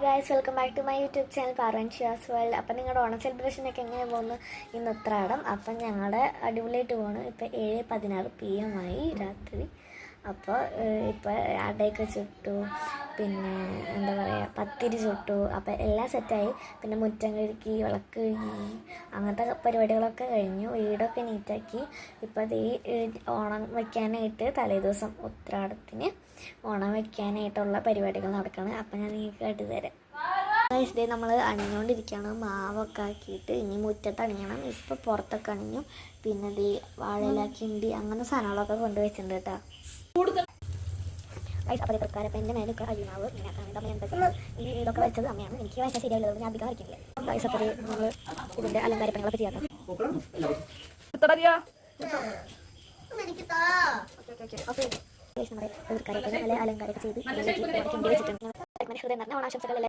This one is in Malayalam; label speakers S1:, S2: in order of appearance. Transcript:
S1: Guys, welcome back to my YouTube channel Parvan Shiyas world. അപ്പം നിങ്ങളുടെ ഓണം സെലിബ്രേഷനൊക്കെ എങ്ങനെ പോകുന്നു? ഇന്ന് ഉത്രാടം. അപ്പം ഞങ്ങളുടെ അടിപൊളിയായിട്ട് പോകുന്നു. ഇപ്പോൾ 7:16 PM ആയി രാത്രി. അപ്പോൾ ഇപ്പോൾ അടയൊക്കെ ചുട്ടു, പിന്നെ എന്താ പറയുക, പത്തിരി ചുട്ടു. അപ്പോൾ എല്ലാം സെറ്റായി. പിന്നെ മുറ്റം കഴുകി, വിളക്ക് കഴുകി, അങ്ങനത്തെ പരിപാടികളൊക്കെ കഴിഞ്ഞു. വീടൊക്കെ നീറ്റാക്കി. ഇപ്പോൾ ഈ ഓണം വയ്ക്കാനായിട്ട് തലേദിവസം ഉത്രാടത്തിന് ഓണം വയ്ക്കാനായിട്ടുള്ള പരിപാടികൾ നടക്കണം. അപ്പം ഞാൻ നിങ്ങൾക്ക് കാട്ടിത്തരാം. ഡേ നമ്മൾ അണിഞ്ഞുകൊണ്ടിരിക്കുകയാണ്. മാവൊക്കെ ആക്കിയിട്ട് ഇനി മുറ്റത്ത് അണിയണം. ഇപ്പോൾ പുറത്തൊക്കെ അണിഞ്ഞു. പിന്നെ ഇത് വാഴയില, കിണ്ടി, അങ്ങനെ സാധനങ്ങളൊക്കെ കൊണ്ടുവച്ചിട്ടുണ്ട് കേട്ടോ. അപ്പോൾ പ്രക്കാരപ്പം എൻ്റെ മേലൊക്കെ അരിമാവ് ഇങ്ങനെ എന്തൊക്കെ ഈ ഇതൊക്കെ വെച്ചത് അമ്മയാണ്. എനിക്ക് വയസ്സാൽ ശരിയാവില്ല, ഞാൻ അധികം വരയ്ക്കില്ല. വയസ്സപ്പോൾ നമ്മൾ ഇതിൻ്റെ അലങ്കാരപ്പണികളൊക്കെ ചെയ്യാം. നമ്മുടെ നല്ല അലങ്കാരമൊക്കെ ചെയ്ത് കിണ്ടി വെച്ചിട്ടുണ്ട്. ഓണാശംസകൾ.